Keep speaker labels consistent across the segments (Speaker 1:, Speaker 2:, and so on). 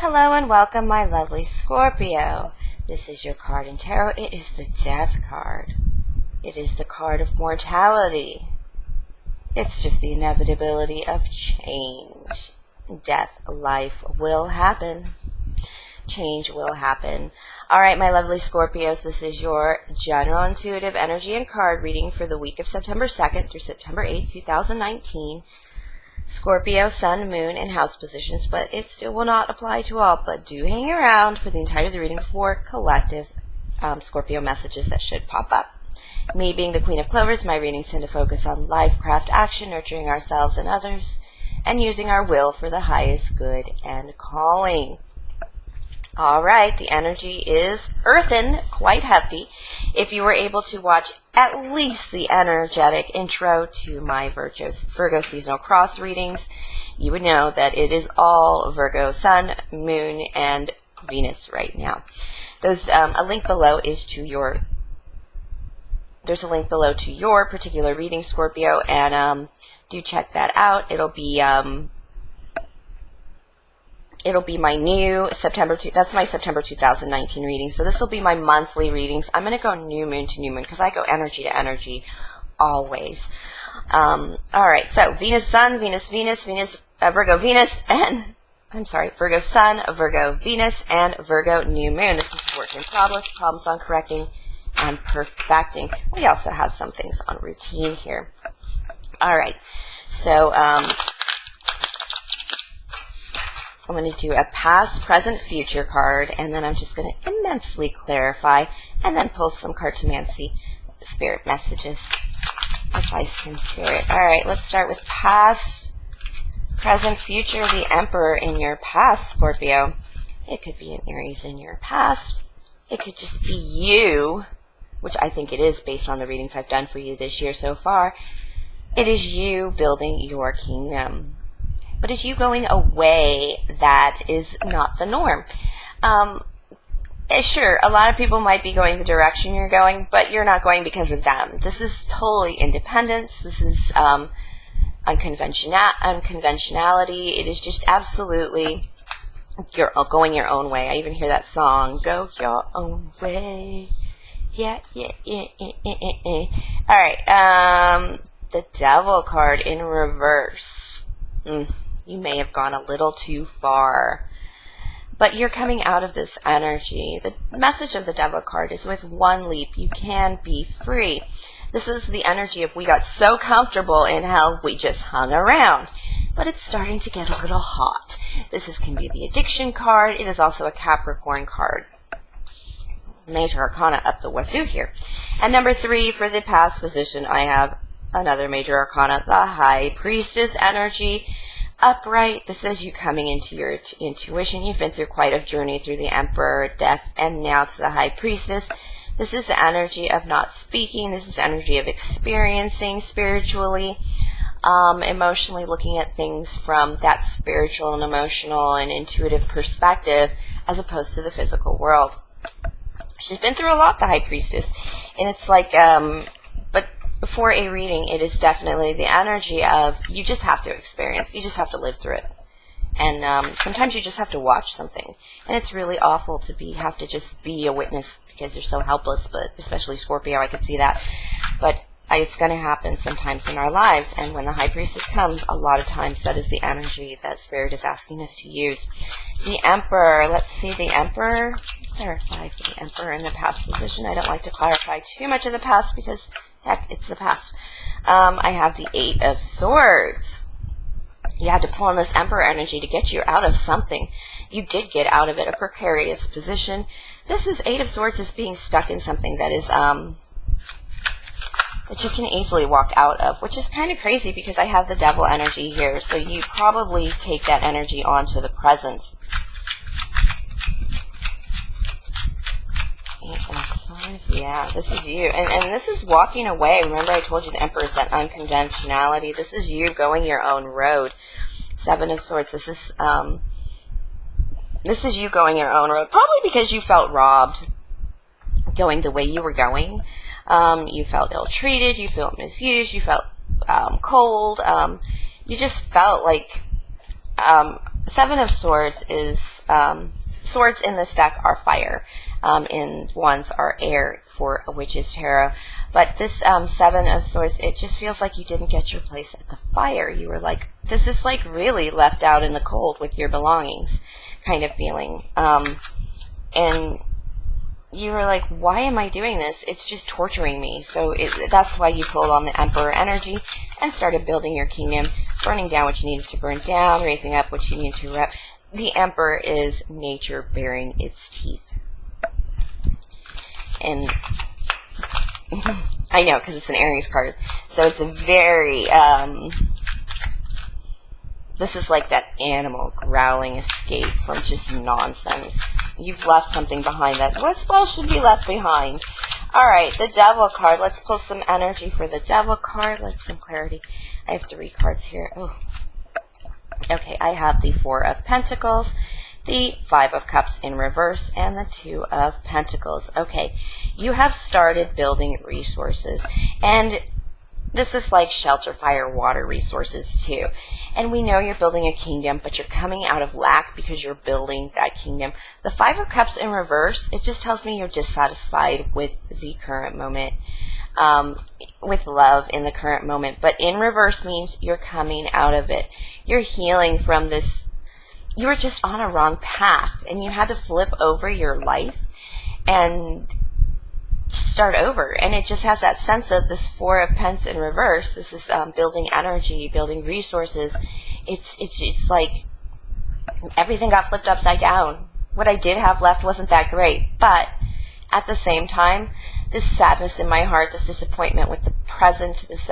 Speaker 1: Hello and welcome, my lovely Scorpio. This is your card in tarot. It is the Death card. It is the card of mortality. It's just the inevitability of change. Death, life will happen. Change will happen. Alright, my lovely Scorpios, this is your general intuitive energy and card reading for the week of September 2nd through September 8th, 2019. Scorpio, Sun, Moon, and House positions, but it still will not apply to all. But do hang around for the entirety of the reading for collective Scorpio messages that should pop up. Me being the Queen of Clovers, my readings tend to focus on life, craft, action, nurturing ourselves and others, and using our will for the highest good and calling. Alright, the energy is earthen, quite hefty. If you were able to watch at least the energetic intro to my Virgo seasonal cross readings, you would know that it is all Virgo Sun, Moon, and Venus right now. There's a link below to your particular reading, Scorpio, and do check that out. It'll be my new that's my September 2019 reading. So this will be my monthly readings. I'm going to go new moon to new moon because I go energy to energy always. Alright, so Venus Sun, Virgo Venus, and Virgo Sun, Virgo Venus, and Virgo new moon. This is work in progress, problems on correcting and perfecting. We also have some things on routine here. Alright, so I'm going to do a past, present, future card, and then I'm just going to immensely clarify and then pull some Cartomancy spirit messages. Advice from spirit. Alright, let's start with past, present, future, the Emperor in your past, Scorpio. It could be an Aries in your past. It could just be you, which I think it is based on the readings I've done for you this year so far. It is you building your kingdom. But it's you going a way that is not the norm. Sure, a lot of people might be going the direction you're going, but you're not going because of them. This is totally independence. This is unconventionality. It is just absolutely you're going your own way. I even hear that song, Go Your Own Way. Yeah. All right, the Devil card in reverse. You may have gone a little too far, but you're coming out of this energy. The message of the Devil card is with one leap, you can be free. This is the energy of we got so comfortable in how we just hung around, but it's starting to get a little hot. This can be the addiction card. It is also a Capricorn card. Major Arcana up the wazoo here. And number 3 for the past position, I have another Major Arcana, the High Priestess energy. Upright, this is you coming into your intuition. You've been through quite a journey through the Emperor, Death, and now to the High Priestess. This is the energy of not speaking. This is energy of experiencing spiritually, emotionally, looking at things from that spiritual and emotional and intuitive perspective as opposed to the physical world. She's been through a lot, the High Priestess, and it's like, but for a reading, it is definitely the energy of you just have to experience, you just have to live through it. And sometimes you just have to watch something. And it's really awful to have to just be a witness because you're so helpless, but especially Scorpio, I could see that. But it's going to happen sometimes in our lives. And when the High Priestess comes, a lot of times that is the energy that Spirit is asking us to use. The Emperor, let's see, the Emperor, clarify for the Emperor in the past position. I don't like to clarify too much of the past because heck, it's the past. I have the 8 of Swords. You had to pull on this Emperor energy to get you out of something. You did get out of it, a precarious position. This is 8 of Swords is being stuck in something that is that you can easily walk out of, which is kind of crazy because I have the Devil energy here. So you probably take that energy onto the present. Yeah, this is you. And this is walking away. Remember I told you the Emperor is that unconventionality. This is you going your own road. 7 of Swords. This is you going your own road. Probably because you felt robbed going the way you were going. You felt ill-treated. You felt misused. You felt cold. You just felt like Seven of Swords is, swords in this deck are fire, and wands are air for a Witch's Tarot. But this Seven of Swords, it just feels like you didn't get your place at the fire. You were like, this is like really left out in the cold with your belongings kind of feeling. And you were like, why am I doing this? It's just torturing me. So that's why you pulled on the Emperor energy and started building your kingdom, burning down what you needed to burn down, raising up what you needed to rep. The Emperor is nature baring its teeth. And I know, because it's an Aries card. So it's a very, this is like that animal growling escape from just nonsense. You've left something behind that well should be left behind. Alright, the Devil card. Let's pull some energy for the Devil card. Let's some clarity. I have 3 cards here. Oh. Okay, I have the 4 of Pentacles, the 5 of Cups in reverse, and the 2 of Pentacles. Okay, you have started building resources, and this is like shelter, fire, water resources too. And we know you're building a kingdom, but you're coming out of lack because you're building that kingdom. The 5 of Cups in reverse, it just tells me you're dissatisfied with the current moment, with love in the current moment. But in reverse means you're coming out of it. You're healing from this. You were just on a wrong path, and you had to flip over your life and start over. And it just has that sense of this 4 of Pence in reverse. This is building energy, building resources. It's like everything got flipped upside down. What I did have left wasn't that great, but at the same time, this sadness in my heart, this disappointment with the present, this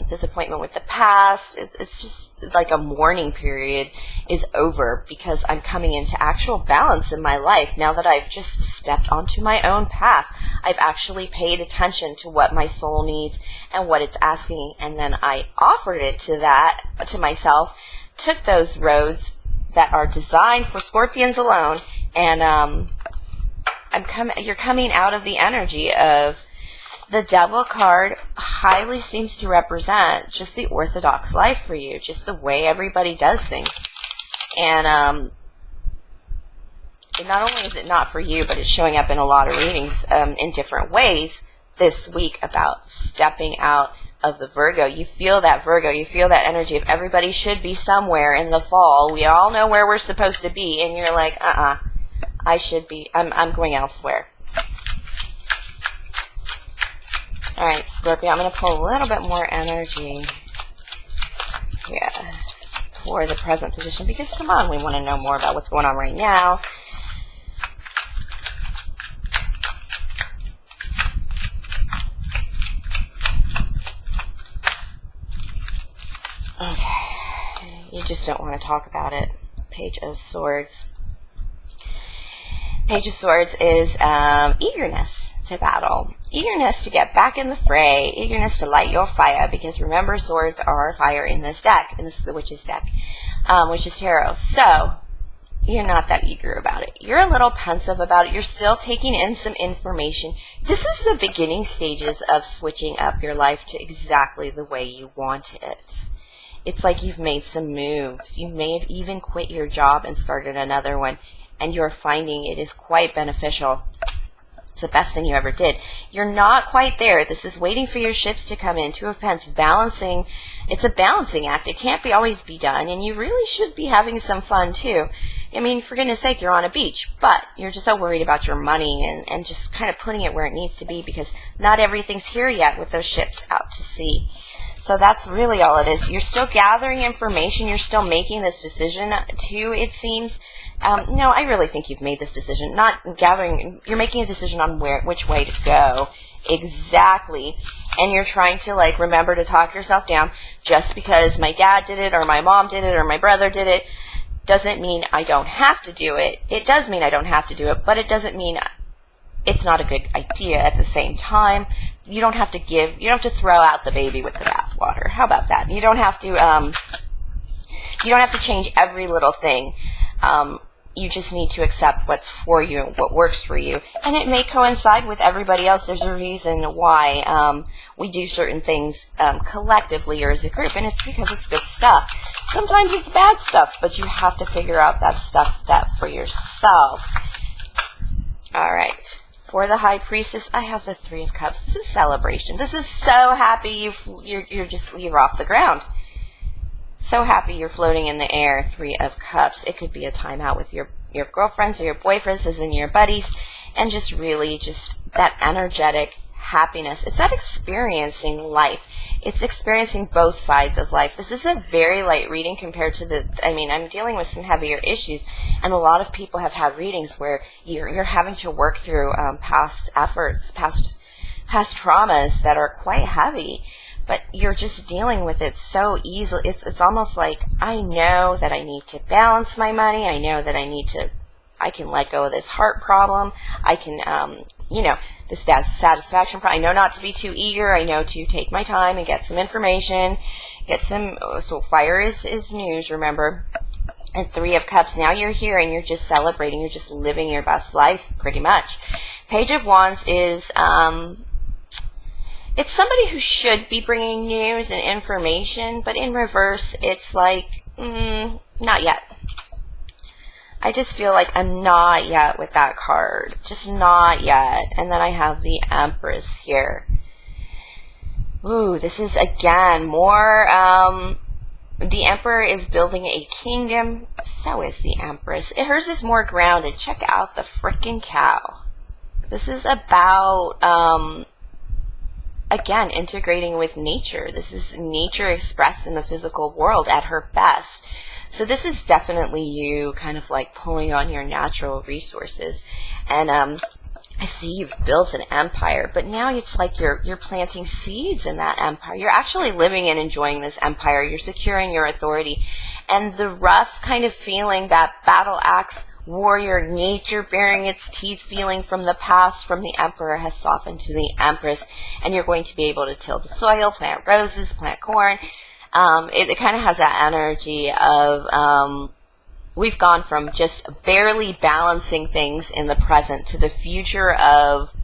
Speaker 1: disappointment with the past, it's just like a mourning period is over, because I'm coming into actual balance in my life now that I've just stepped onto my own path. I've actually paid attention to what my soul needs and what it's asking, and then I offered it to myself, took those roads that are designed for Scorpions alone, and you're coming out of the energy of the Devil card. Highly seems to represent just the orthodox life for you, just the way everybody does things. And not only is it not for you, but it's showing up in a lot of readings in different ways this week about stepping out of the Virgo. You feel that Virgo, you feel that energy of everybody should be somewhere in the fall. We all know where we're supposed to be, and you're like, I'm going elsewhere. Alright, Scorpio, I'm going to pull a little bit more energy for the present position, because come on, we want to know more about what's going on right now. Okay, you just don't want to talk about it. Page of Swords. Page of Swords is eagerness to battle, eagerness to get back in the fray, eagerness to light your fire, because remember, swords are fire in this deck, and this is the Witch's deck, Witch's Tarot. So, you're not that eager about it. You're a little pensive about it. You're still taking in some information. This is the beginning stages of switching up your life to exactly the way you want it. It's like you've made some moves. You may have even quit your job and started another one, and you're finding it is quite beneficial. It's the best thing you ever did. You're not quite there. This is waiting for your ships to come in. 2 of Pence, balancing. It's a balancing act. It can't always be done, and you really should be having some fun too. I mean, for goodness sake, you're on a beach, but you're just so worried about your money and just kind of putting it where it needs to be, because not everything's here yet with those ships out to sea. So that's really all it is. You're still gathering information. You're still making this decision too, it seems. No, I really think you've made this decision. Not gathering, you're making a decision on which way to go exactly. And you're trying to like remember to talk yourself down. Just because my dad did it, or my mom did it, or my brother did it, doesn't mean I don't have to do it. It does mean I don't have to do it, but it doesn't mean it's not a good idea at the same time. You don't have to throw out the baby with the bathwater. How about that? You don't have to change every little thing. you just need to accept what's for you and what works for you. And it may coincide with everybody else. There's a reason why we do certain things collectively or as a group, and it's because it's good stuff. Sometimes it's bad stuff, but you have to figure out that stuff that for yourself. All right. For the High Priestess, I have the Three of Cups. This is celebration. This is so happy you're off the ground. So happy you're floating in the air. Three of Cups. It could be a time out with your girlfriends or your boyfriends, as in your buddies, and just really just that energetic happiness. It's that experiencing life. It's experiencing both sides of life. This is a very light reading compared to I'm dealing with some heavier issues, and a lot of people have had readings where you're having to work through past efforts, past traumas that are quite heavy. But you're just dealing with it so easily. It's almost like, I know that I need to balance my money. I know that I can let go of this heart problem. I can, this satisfaction problem. I know not to be too eager. I know to take my time and get some information, so fire is news, remember. And Three of Cups, now you're here and you're just celebrating. You're just living your best life, pretty much. Page of Wands is, it's somebody who should be bringing news and information, but in reverse, it's like, not yet. I just feel like I'm not yet with that card. Just not yet. And then I have the Empress here. Ooh, this is, again, more, the Emperor is building a kingdom. So is the Empress. Hers is more grounded. Check out the frickin' cow. This is about, again, integrating with nature. This is nature expressed in the physical world at her best. So this is definitely you kind of like pulling on your natural resources. And I see you've built an empire, but now it's like you're planting seeds in that empire. You're actually living and enjoying this empire. You're securing your authority. And the rough kind of feeling, that battle axe warrior nature bearing its teeth feeling from the past, from the Emperor, has softened to the Empress, and you're going to be able to till the soil, plant roses, plant corn. It kind of has that energy of we've gone from just barely balancing things in the present to the future of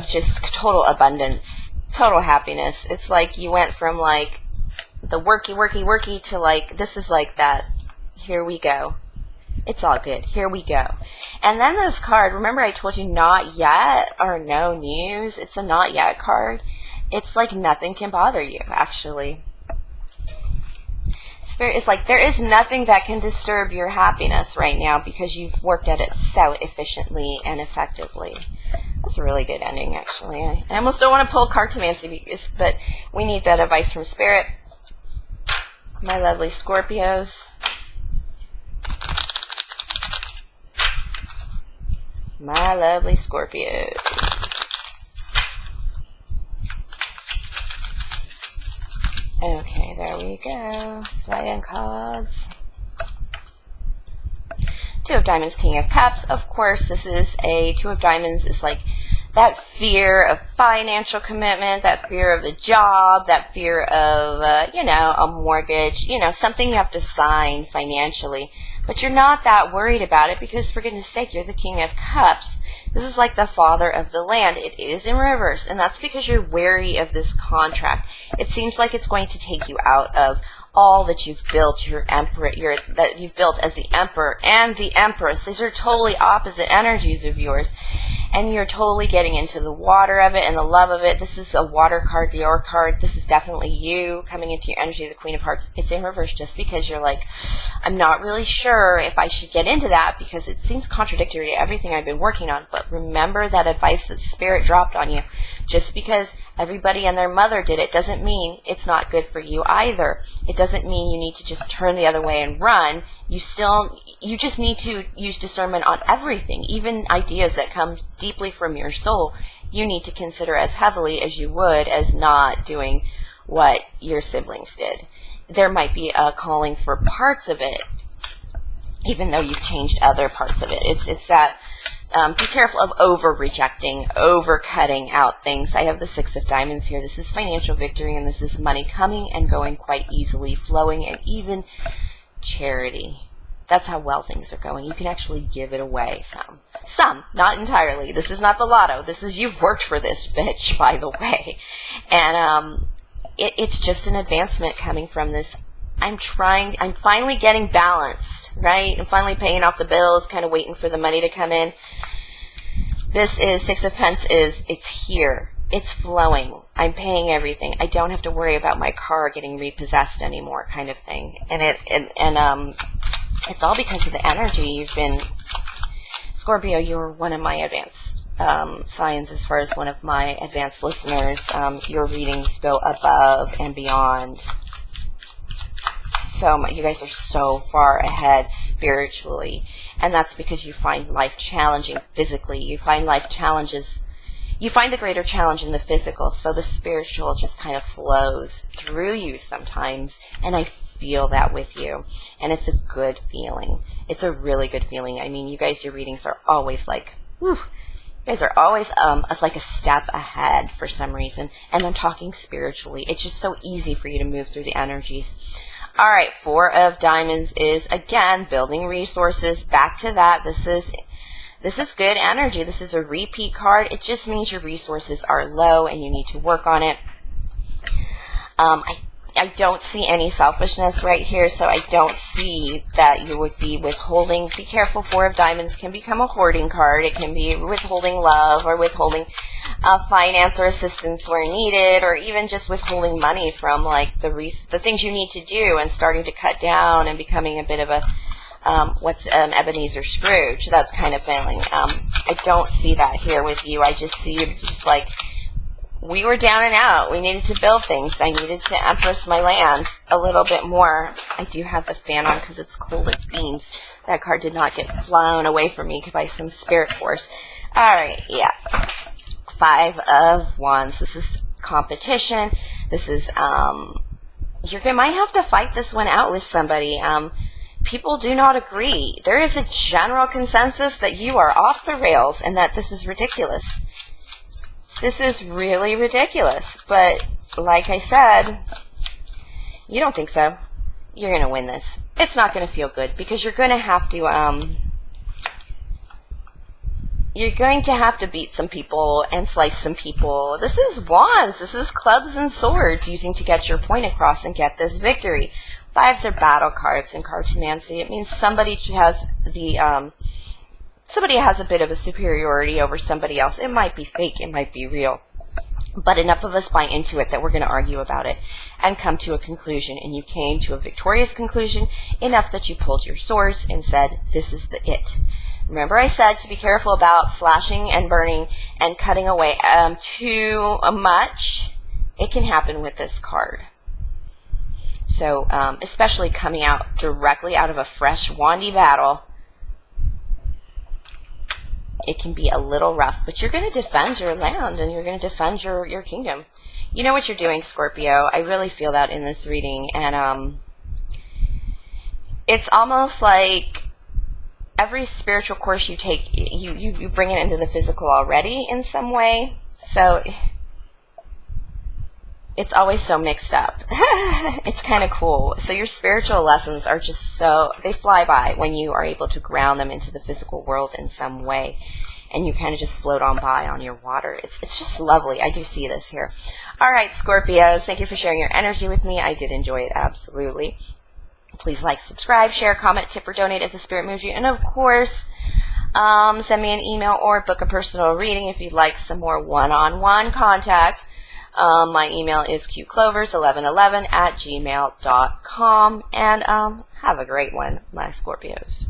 Speaker 1: just total abundance, total happiness. It's like you went from like the worky to like, this is like that, here we go. It's all good. Here we go. And then this card, remember I told you not yet or no news? It's a not yet card. It's like nothing can bother you, actually. Spirit is like, there is nothing that can disturb your happiness right now because you've worked at it so efficiently and effectively. That's a really good ending, actually. I almost don't want to pull Cartomancy, but we need that advice from Spirit. My lovely Scorpios. My lovely Scorpios. Okay, there we go. Playing cards. Two of Diamonds, King of Cups. Of course, this is a Two of Diamonds is like that fear of financial commitment, that fear of the job, that fear of, a mortgage, something you have to sign financially. But you're not that worried about it because, for goodness sake, you're the King of Cups. This is like the father of the land. It is in reverse, and that's because you're wary of this contract. It seems like it's going to take you out of all that you've built, that you've built as the Emperor and the Empress. These are totally opposite energies of yours. And you're totally getting into the water of it and the love of it. This is a water card, the Dior card. This is definitely you coming into your energy of the Queen of Hearts. It's in reverse just because you're like, I'm not really sure if I should get into that because it seems contradictory to everything I've been working on. But remember that advice that Spirit dropped on you. Just because everybody and their mother did it doesn't mean it's not good for you either. It doesn't mean you need to just turn the other way and run. You just need to use discernment on everything, even ideas that come deeply from your soul. You need to consider as heavily as you would as not doing what your siblings did. There might be a calling for parts of it, even though you've changed other parts of it. It's that be careful of over-rejecting, over-cutting out things. I have the Six of Diamonds here. This is financial victory, and this is money coming and going quite easily, flowing, and even charity. That's how well things are going. You can actually give it away some, not entirely. This is not the lotto. This is, you've worked for this, bitch, by the way. And it's just an advancement coming from this. I'm finally getting balanced, right? I'm finally paying off the bills, kind of waiting for the money to come in. This is Six of Pence it's here. It's flowing. I'm paying everything. I don't have to worry about my car getting repossessed anymore, kind of thing. And it's all because of the energy you've been. Scorpio, you're one of my advanced signs as far as one of my advanced listeners. Your readings go above and beyond. So much. You guys are so far ahead spiritually. And that's because you find life challenging physically. You find life challenges. You find the greater challenge in the physical, so the spiritual just kind of flows through you sometimes, and I feel that with you, and it's a good feeling. It's a really good feeling. I mean, you guys, your readings are always like, whew, you guys are always like a step ahead for some reason, and I'm talking spiritually. It's just so easy for you to move through the energies. All right, Four of Diamonds is, again, building resources. Back to that. This is good energy. This is a repeat card. It just means your resources are low and you need to work on it. I don't see any selfishness right here, so I don't see that you would be withholding. Be careful, Four of Diamonds can become a hoarding card. It can be withholding love or withholding finance or assistance where needed, or even just withholding money from like the things you need to do and starting to cut down and becoming a bit of a Ebenezer Scrooge. That's kind of feeling. I don't see that here with you. I just see you just like, we were down and out. We needed to build things. I needed to empress my land a little bit more. I do have the fan on because it's cold as beans. That card did not get flown away from me by some spirit force. All right, yeah. Five of Wands. This is competition. This is, you might have to fight this one out with somebody. People do not agree. There is a general consensus that you are off the rails and that this is ridiculous. This is really ridiculous. But like I said, you don't think so. You're going to win this. It's not going to feel good because you're going to have to beat some people and slice some people. This is Wands. This is clubs and swords using to get your point across and get this victory. Fives are battle cards in Cartomancy. It means somebody has somebody has a bit of a superiority over somebody else. It might be fake, it might be real, but enough of us buy into it that we're going to argue about it and come to a conclusion. And you came to a victorious conclusion enough that you pulled your swords and said, "This is the it." Remember, I said to be careful about slashing and burning and cutting away too much. It can happen with this card. So, especially coming out directly out of a fresh wandy battle, it can be a little rough. But you're going to defend your land and you're going to defend your kingdom. You know what you're doing, Scorpio. I really feel that in this reading. And it's almost like every spiritual course you take, you bring it into the physical already in some way. So it's always so mixed up. It's kind of cool. So your spiritual lessons are just they fly by when you are able to ground them into the physical world in some way. And you kind of just float on by on your water. It's just lovely. I do see this here. All right, Scorpios, thank you for sharing your energy with me. I did enjoy it, absolutely. Please like, subscribe, share, comment, tip, or donate if the spirit moves you. And of course, send me an email or book a personal reading if you'd like some more one-on-one contact. My email is qclovers1111@gmail.com. And have a great one, my Scorpios.